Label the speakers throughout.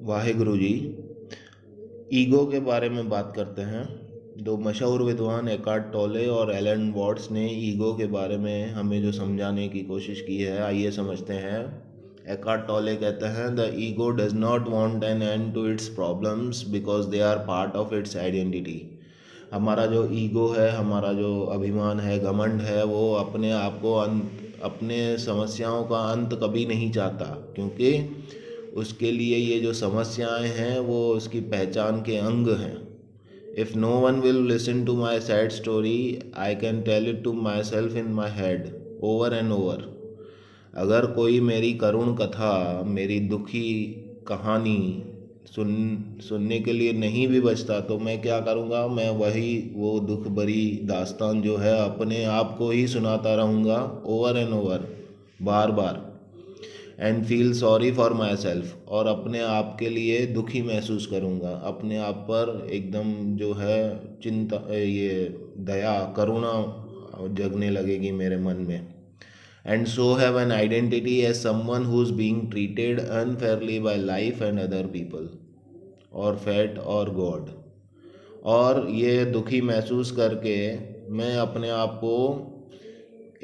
Speaker 1: Waheguru ji. Ego के बारे में बात करते हैं। दो मशहूर विद्वान एकार्ट टोले और एलन वॉट्स ने ईगो के बारे में हमें जो समझाने की कोशिश की है, आइए समझते हैं। एकार्ट टोले कहते हैं, the ego does not want an end to its problems because they are part of its identity. हमारा जो ईगो है, हमारा जो अभिमान है, घमंड है, वो अपने आप को अपने समस्याओं का अंत कभी नहीं चाहता, क्योंकि उसके लिए ये जो समस्याएं हैं वो उसकी पहचान के अंग हैं। If no one will listen to my sad story I can tell it to my self in my head over and over. अगर कोई मेरी करुण कथा, मेरी दुखी कहानी सुनने के लिए नहीं भी बचता, तो मैं क्या करूँगा, मैं वो दुख भरी दास्तान जो है अपने आप को ही सुनाता रहूँगा over and over, bar bar. And feel sorry for my self, और अपने आप के लिए दुखी महसूस करूँगा, अपने आप पर एकदम जो है चिंता, ये दया करुणा जगने लगेगी मेरे मन में। And so have an identity as someone who is being treated unfairly by life and other people और फैट और गॉड। और ये दुखी महसूस करके मैं अपने आप को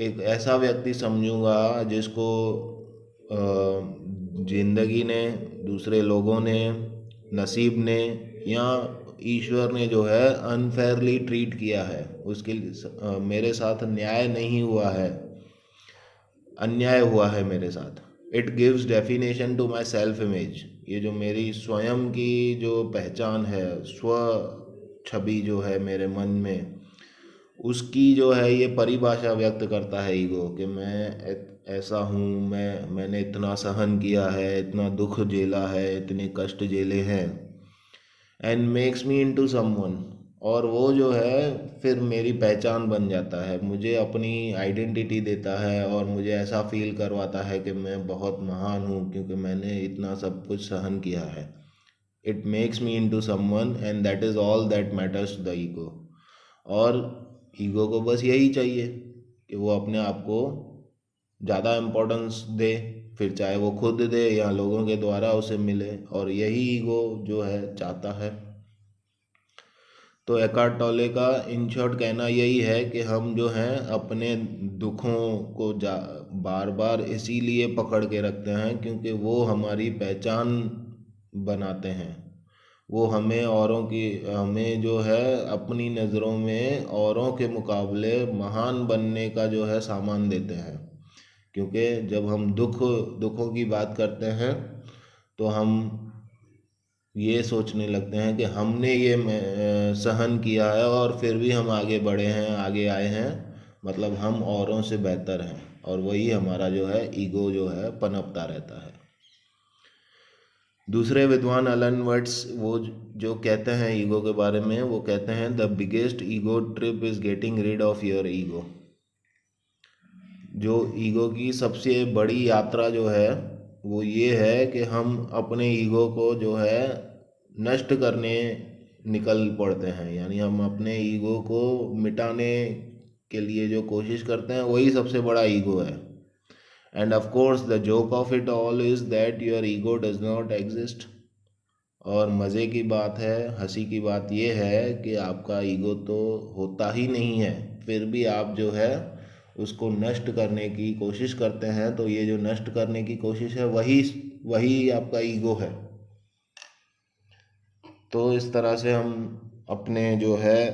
Speaker 1: एक ऐसा व्यक्ति समझूंगा जिसको जिंदगी ने, दूसरे लोगों ने, नसीब ने या ईश्वर ने जो है अनफेयरली ट्रीट किया है। मेरे साथ न्याय नहीं हुआ है, अन्याय हुआ है मेरे साथ। It gives definition to my self image. ये जो मेरी स्वयं की जो पहचान है, स्व छवि जो है मेरे मन में, उसकी जो है ये परिभाषा व्यक्त करता है ईगो, कि मैं ऐसा हूँ, मैंने इतना सहन किया है, इतना दुख झेला है, इतने कष्ट झेले हैं। And makes me into someone, और वो जो है फिर मेरी पहचान बन जाता है, मुझे अपनी आइडेंटिटी देता है और मुझे ऐसा फील करवाता है कि मैं बहुत महान हूँ क्योंकि मैंने इतना सब कुछ सहन किया है। It makes me into someone and that is all that matters to the ego. और ईगो को बस यही चाहिए कि वो अपने आप को ज़्यादा इम्पोर्टेंस दे, फिर चाहे वो खुद दे या लोगों के द्वारा उसे मिले, और यही ईगो जो है चाहता है। तो एकार्ट टोले का इन शॉर्ट कहना यही है कि हम जो हैं अपने दुखों को बार बार इसीलिए पकड़ के रखते हैं क्योंकि वो हमारी पहचान बनाते हैं। वो हमें जो है अपनी नज़रों में औरों के मुकाबले महान बनने का जो है सामान देते हैं। क्योंकि जब हम दुखों की बात करते हैं तो हम ये सोचने लगते हैं कि हमने ये सहन किया है और फिर भी हम आगे बढ़े हैं, आगे आए हैं, मतलब हम औरों से बेहतर हैं, और वही हमारा जो है ईगो जो है पनपता रहता है। दूसरे विद्वान एलन वर्ड्स वो जो कहते हैं ईगो के बारे में, वो कहते हैं the biggest ego trip is getting rid of your ego. जो ईगो की सबसे बड़ी यात्रा जो है वो ये है कि हम अपने ईगो को जो है नष्ट करने निकल पड़ते हैं, यानी हम अपने ईगो को मिटाने के लिए जो कोशिश करते हैं वही सबसे बड़ा ईगो है। End of course the joke of it all is that your ego does not exist. और मज़े की बात है, हंसी की बात ये है कि आपका ईगो तो होता ही नहीं है, फिर भी आप जो है उसको नष्ट करने की कोशिश करते हैं। तो ये जो नष्ट करने की कोशिश है वही आपका ईगो है। तो इस तरह से हम अपने जो है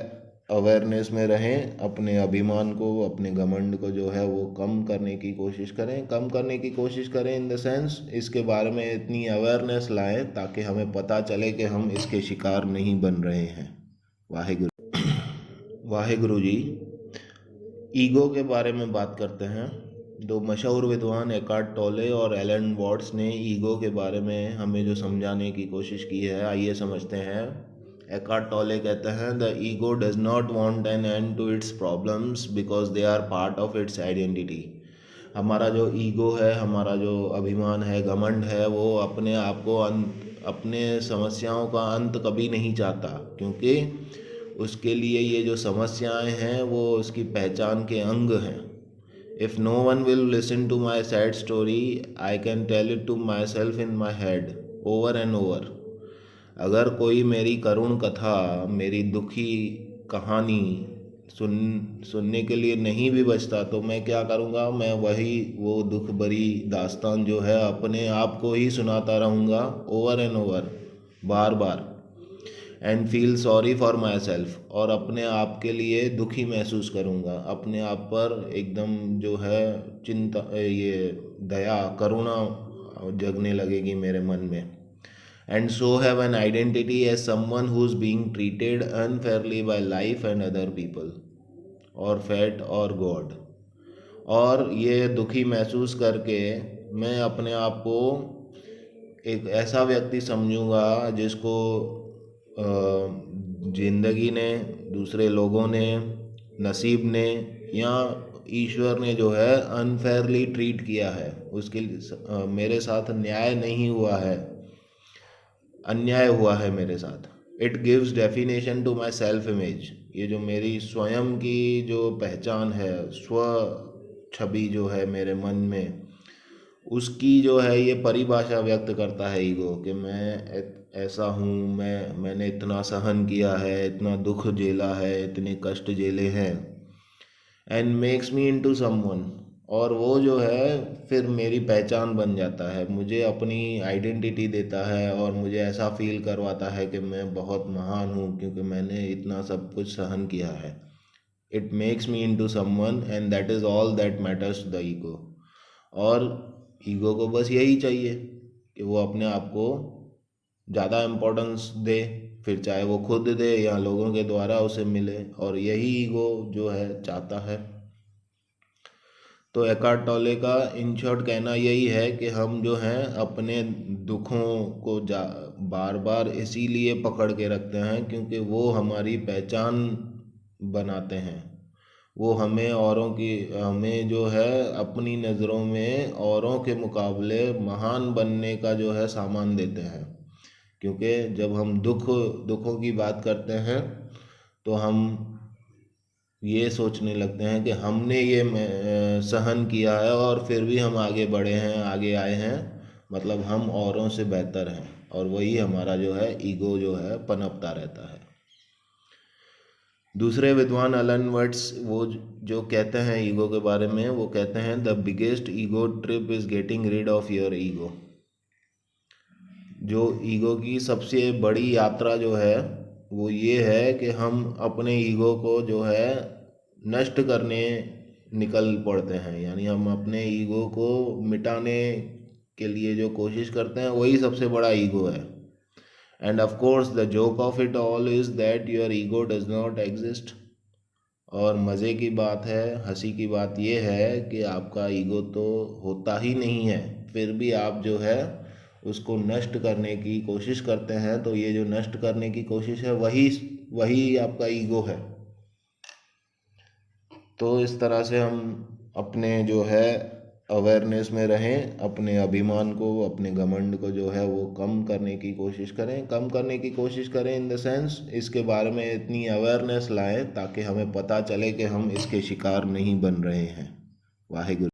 Speaker 1: अवेयरनेस में रहें, अपने अभिमान को, अपने घमंड को जो है वो कम करने की कोशिश करें इन द सेंस इसके बारे में इतनी अवेयरनेस लाएं ताकि हमें पता चले कि हम इसके शिकार नहीं बन रहे हैं। वाहेगुरु जी। ईगो के बारे में बात करते हैं। दो मशहूर विद्वान एकार्ट टोले और एलन वॉट्स ने ईगो के बारे में हमें जो समझाने की कोशिश की है, आइए समझते हैं। एकार्ट टोले कहते हैं, the ego does not want an end to its problems because they are part of its identity. हमारा जो ईगो है, हमारा जो अभिमान है, घमंड है, वो अपने आप को अपने समस्याओं का अंत कभी नहीं चाहता, क्योंकि उसके लिए ये जो समस्याएं हैं वो उसकी पहचान के अंग हैं। If no one will listen to my sad story I can tell it to my self in my head over and over. अगर कोई मेरी करुण कथा, मेरी दुखी कहानी सुनने के लिए नहीं भी बचता तो मैं क्या करूँगा, मैं वो दुख भरी दास्तान जो है अपने आप को ही सुनाता रहूँगा over and over, bar bar. And feel sorry for my self, और अपने आप के लिए दुखी महसूस करूँगा, अपने आप पर एकदम जो है चिंता, ये दया करुणा जगने लगेगी मेरे मन में। And so have an identity as someone who is being treated unfairly by life and other people और फैट और गॉड। और ये दुखी महसूस करके मैं अपने आप को एक ऐसा व्यक्ति समझूंगा जिसको जिंदगी ने, दूसरे लोगों ने, नसीब ने या ईश्वर ने जो है अनफेयरली ट्रीट किया है, उसके मेरे साथ न्याय नहीं हुआ है, अन्याय हुआ है मेरे साथ। It gives definition to my self image, ये जो मेरी स्वयं की जो पहचान है, स्व छवि जो है मेरे मन में, उसकी जो है ये परिभाषा व्यक्त करता है ईगो, कि मैं ऐसा हूँ, मैंने इतना सहन किया है, इतना दुख झेला है, इतने कष्ट झेले हैं। And makes me into someone, और वो जो है फिर मेरी पहचान बन जाता है, मुझे अपनी आइडेंटिटी देता है और मुझे ऐसा फील करवाता है कि मैं बहुत महान हूँ क्योंकि मैंने इतना सब कुछ सहन किया है। It makes me into someone and that is all that matters the ego. और ईगो को बस यही चाहिए कि वो अपने आप को ज़्यादा इम्पोर्टेंस दे, फिर चाहे वो खुद दे या लोगों के द्वारा उसे मिले, और यही ईगो जो है चाहता है। तो एकार्ट टोले का इन शॉर्ट कहना यही है कि हम जो हैं अपने दुखों को बार बार इसीलिए पकड़ के रखते हैं क्योंकि वो हमारी पहचान बनाते हैं, वो हमें जो है अपनी नज़रों में औरों के मुकाबले महान बनने का जो है सामान देते हैं। क्योंकि जब हम दुखों की बात करते हैं तो हम ये सोचने लगते हैं कि हमने ये सहन किया है और फिर भी हम आगे बढ़े हैं, आगे आए हैं, मतलब हम औरों से बेहतर हैं, और वही हमारा जो है ईगो जो है पनपता रहता है। दूसरे विद्वान एलन वर्ड्स वो जो कहते हैं ईगो के बारे में, वो कहते हैं the biggest ego trip is getting rid of your ego. जो ईगो की सबसे बड़ी यात्रा जो है वो ये है कि हम अपने ईगो को जो है नष्ट करने निकल पड़ते हैं, यानी हम अपने ईगो को मिटाने के लिए जो कोशिश करते हैं वही सबसे बड़ा ईगो है। End of course the joke of it all is that your ego does not exist. और मज़े की बात है, हंसी की बात ये है कि आपका ईगो तो होता ही नहीं है, फिर भी आप जो है उसको नष्ट करने की कोशिश करते हैं। तो ये जो नष्ट करने की कोशिश है वही आपका ईगो है। तो इस तरह से हम अपने जो है अवेयरनेस में रहें, अपने अभिमान को, अपने घमंड को जो है वो कम करने की कोशिश करें इन द सेंस इसके बारे में इतनी अवेयरनेस लाएं ताकि हमें पता चले कि हम इसके शिकार नहीं बन रहे हैं। वाहिगुरु।